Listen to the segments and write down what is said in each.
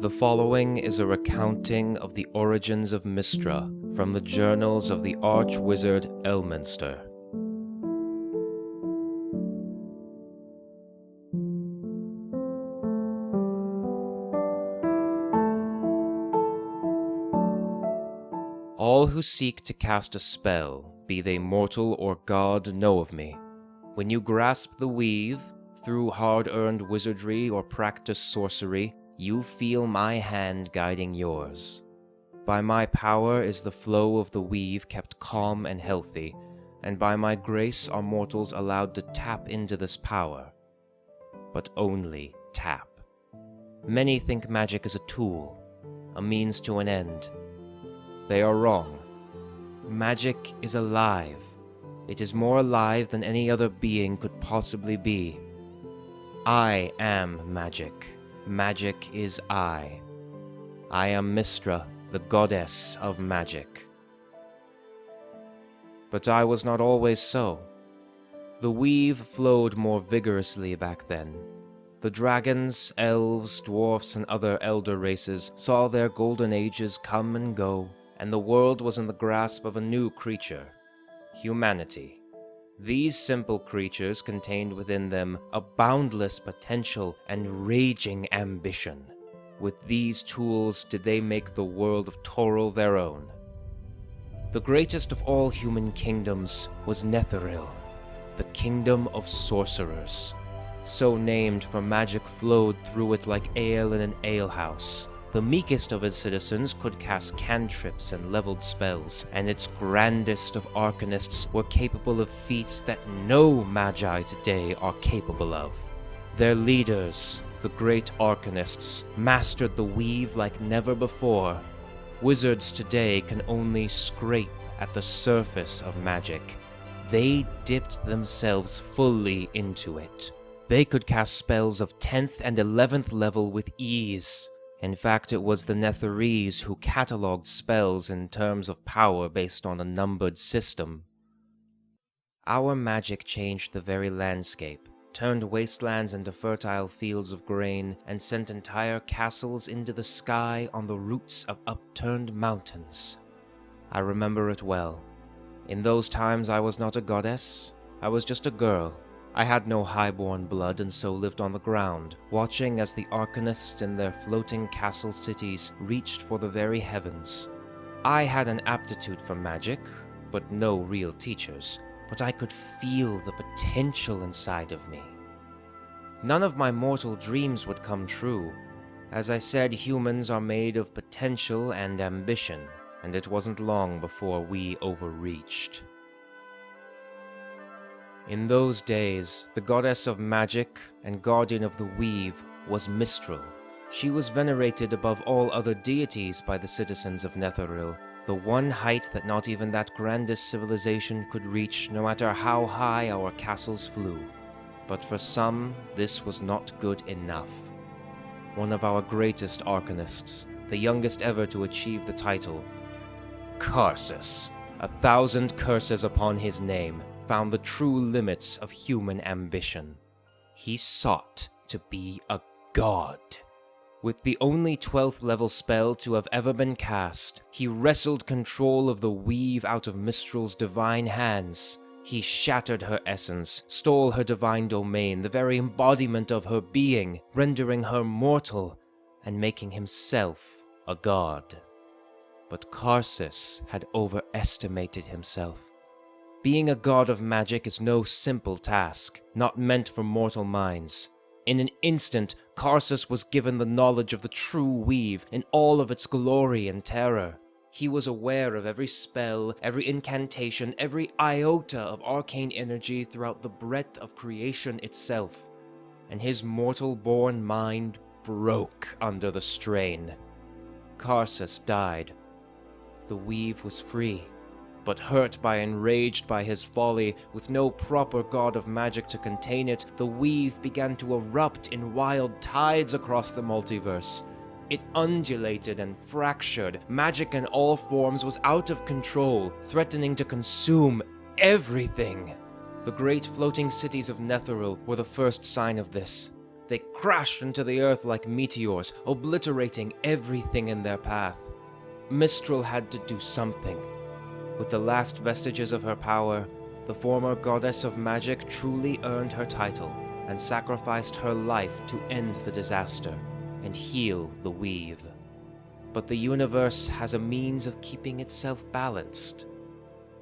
The following is a recounting of the origins of Mystra from the journals of the arch-wizard Elminster. All who seek to cast a spell, be they mortal or god, know of me. When you grasp the weave, through hard-earned wizardry or practiced sorcery, you feel my hand guiding yours. By my power is the flow of the weave kept calm and healthy, and by my grace are mortals allowed to tap into this power. But only tap. Many think magic is a tool, a means to an end. They are wrong. Magic is alive. It is more alive than any other being could possibly be. I am magic. Magic is I. I am Mystra, the goddess of magic. But I was not always so. The weave flowed more vigorously back then. The dragons, elves, dwarfs, and other elder races saw their golden ages come and go, and the world was in the grasp of a new creature, humanity. These simple creatures contained within them a boundless potential and raging ambition. With these tools did they make the world of Toril their own. The greatest of all human kingdoms was Netheril, the kingdom of sorcerers. So named for magic flowed through it like ale in an alehouse. The meekest of its citizens could cast cantrips and leveled spells, and its grandest of arcanists were capable of feats that no magi today are capable of. Their leaders, the great arcanists, mastered the weave like never before. Wizards today can only scrape at the surface of magic. They dipped themselves fully into it. They could cast spells of 10th and 11th level with ease. In fact, it was the Netherese who catalogued spells in terms of power based on a numbered system. Our magic changed the very landscape, turned wastelands into fertile fields of grain, and sent entire castles into the sky on the roots of upturned mountains. I remember it well. In those times I was not a goddess, I was just a girl. I had no highborn blood and so lived on the ground, watching as the arcanists in their floating castle cities reached for the very heavens. I had an aptitude for magic, but no real teachers, but I could feel the potential inside of me. None of my mortal dreams would come true. As I said, humans are made of potential and ambition, and it wasn't long before we overreached. In those days, the goddess of magic and guardian of the weave was Mistral. She was venerated above all other deities by the citizens of Netheril, the one height that not even that grandest civilization could reach, no matter how high our castles flew. But for some, this was not good enough. One of our greatest arcanists, the youngest ever to achieve the title, Karsus, 1,000 curses upon his name, found the true limits of human ambition. He sought to be a god. With the only 12th level spell to have ever been cast, he wrestled control of the weave out of Mistral's divine hands. He shattered her essence, stole her divine domain, the very embodiment of her being, rendering her mortal and making himself a god. But Karsus had overestimated himself. Being a god of magic is no simple task, not meant for mortal minds. In an instant, Karsus was given the knowledge of the true weave in all of its glory and terror. He was aware of every spell, every incantation, every iota of arcane energy throughout the breadth of creation itself, and his mortal-born mind broke under the strain. Karsus died. The weave was free. But hurt by, enraged by his folly, with no proper god of magic to contain it, the weave began to erupt in wild tides across the multiverse. It undulated and fractured. Magic in all forms was out of control, threatening to consume everything. The great floating cities of Netheril were the first sign of this. They crashed into the earth like meteors, obliterating everything in their path. Mistral had to do something. With the last vestiges of her power, the former goddess of magic truly earned her title and sacrificed her life to end the disaster and heal the weave. But the universe has a means of keeping itself balanced.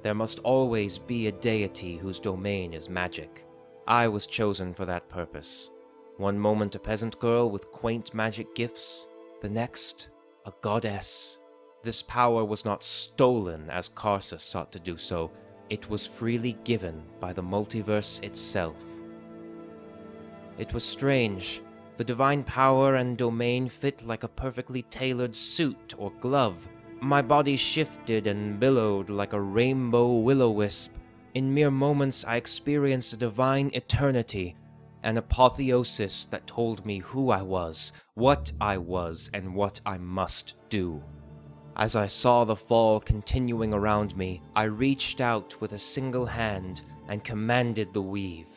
There must always be a deity whose domain is magic. I was chosen for that purpose. One moment a peasant girl with quaint magic gifts, the next a goddess. This power was not stolen as Karsus sought to do so. It was freely given by the multiverse itself. It was strange. The divine power and domain fit like a perfectly tailored suit or glove. My body shifted and billowed like a rainbow will-o-wisp. In mere moments I experienced a divine eternity, an apotheosis that told me who I was, and what I must do. As I saw the fall continuing around me, I reached out with a single hand and commanded the weave.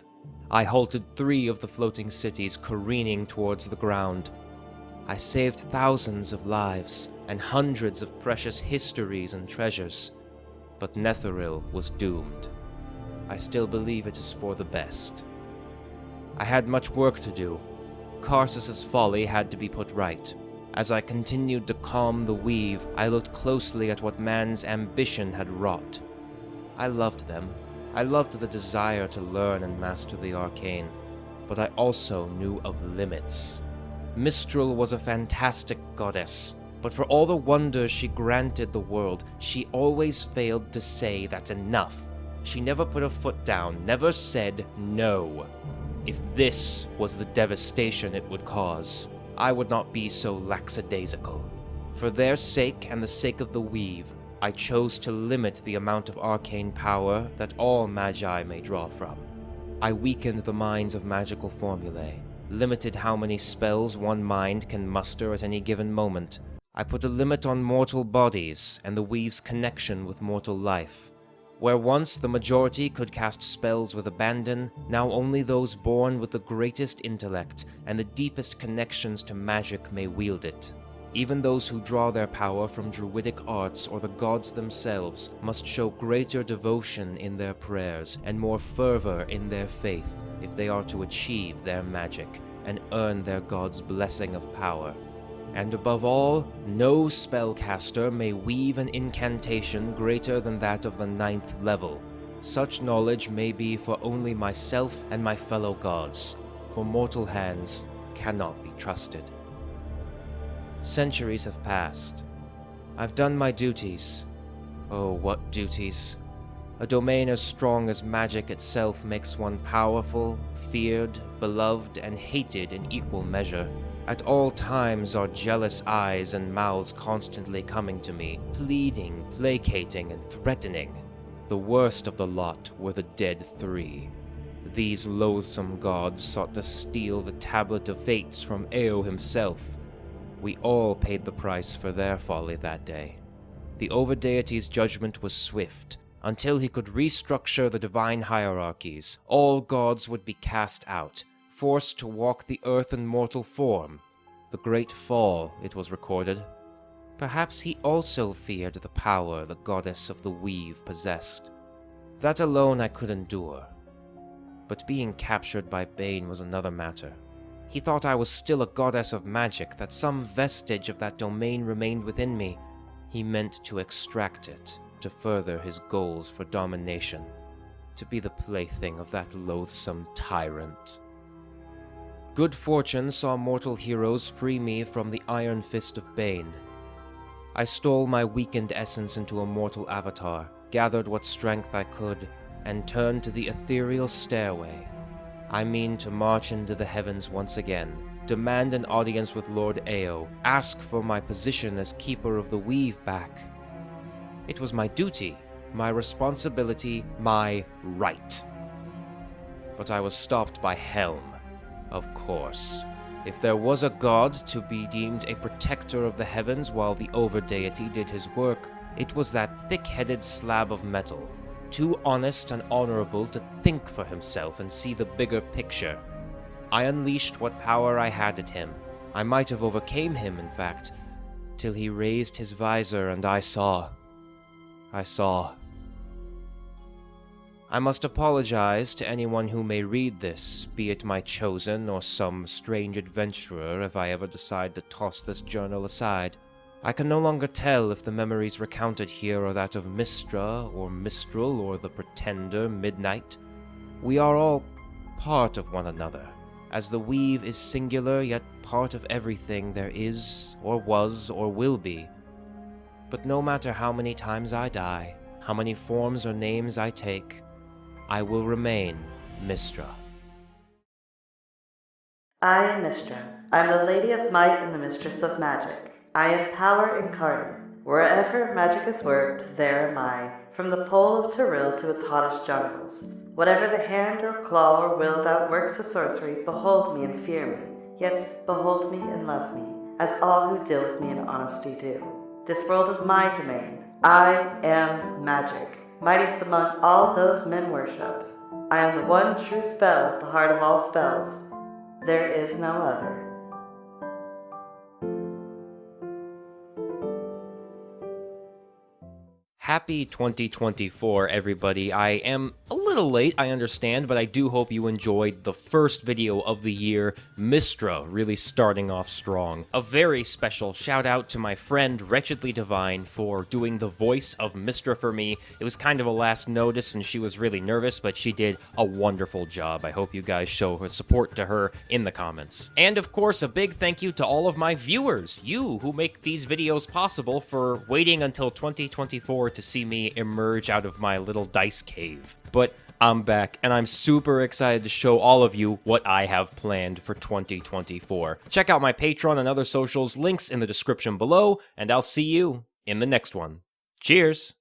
I halted 3 of the floating cities careening towards the ground. I saved thousands of lives and hundreds of precious histories and treasures, but Netheril was doomed. I still believe it is for the best. I had much work to do. Karsus's folly had to be put right. As I continued to calm the weave, I looked closely at what man's ambition had wrought. I loved them. I loved the desire to learn and master the arcane, but I also knew of limits. Mistral was a fantastic goddess, but for all the wonders she granted the world, she always failed to say that's enough. She never put a foot down, never said no. If this was the devastation it would cause, I would not be so lackadaisical. For their sake and the sake of the weave, I chose to limit the amount of arcane power that all magi may draw from. I weakened the minds of magical formulae, limited how many spells one mind can muster at any given moment. I put a limit on mortal bodies and the weave's connection with mortal life. Where once the majority could cast spells with abandon, now only those born with the greatest intellect and the deepest connections to magic may wield it. Even those who draw their power from druidic arts or the gods themselves must show greater devotion in their prayers and more fervor in their faith if they are to achieve their magic and earn their god's blessing of power. And above all, no spellcaster may weave an incantation greater than that of the 9th level. Such knowledge may be for only myself and my fellow gods, for mortal hands cannot be trusted. Centuries have passed. I've done my duties. Oh, what duties! A domain as strong as magic itself makes one powerful, feared, beloved, and hated in equal measure. At all times are jealous eyes and mouths constantly coming to me, pleading, placating, and threatening. The worst of the lot were the dead 3. These loathsome gods sought to steal the Tablet of Fates from Eo himself. We all paid the price for their folly that day. The Overdeity's judgment was swift. Until he could restructure the divine hierarchies, all gods would be cast out, forced to walk the earth in mortal form. The Great Fall, it was recorded. Perhaps he also feared the power the goddess of the weave possessed. That alone I could endure. But being captured by Bane was another matter. He thought I was still a goddess of magic, that some vestige of that domain remained within me. He meant to extract it, to further his goals for domination, to be the plaything of that loathsome tyrant. Good fortune saw mortal heroes free me from the iron fist of Bane. I stole my weakened essence into a mortal avatar, gathered what strength I could, and turned to the ethereal stairway. I mean to march into the heavens once again, demand an audience with Lord Eo, ask for my position as Keeper of the Weave back. It was my duty, my responsibility, my right. But I was stopped by Helm. Of course. If there was a god to be deemed a protector of the heavens while the Overdeity did his work, it was that thick-headed slab of metal, too honest and honorable to think for himself and see the bigger picture. I unleashed what power I had at him. I might have overcame him, in fact, till he raised his visor and I saw. I must apologize to anyone who may read this, be it my chosen or some strange adventurer, if I ever decide to toss this journal aside. I can no longer tell if the memories recounted here are that of Mystra, or Mistral, or the Pretender, Midnight. We are all part of one another, as the weave is singular yet part of everything there is, or was, or will be. But no matter how many times I die, how many forms or names I take, I will remain Mystra. I am Mystra. I am the Lady of Might and the Mistress of Magic. I am power incarnate. Wherever magic is worked, there am I, from the pole of Teril to its hottest jungles. Whatever the hand or claw or will that works the sorcery, behold me and fear me, yet behold me and love me, as all who deal with me in honesty do. This world is my domain. I am magic, mightiest among all those men worship. I am the one true spell at the heart of all spells. There is no other. Happy 2024, everybody. I am a little late, I understand, but I do hope you enjoyed the first video of the year, Mystra, really starting off strong. A very special shout out to my friend Wretchedly Divine for doing the voice of Mystra for me. It was kind of a last notice and she was really nervous, but she did a wonderful job. I hope you guys show her support to her in the comments. And of course, a big thank you to all of my viewers, you who make these videos possible, for waiting until 2024 to see me emerge out of my little dice cave. But I'm back, and I'm super excited to show all of you what I have planned for 2024. Check out my Patreon and other socials, links in the description below, and I'll see you in the next one. Cheers!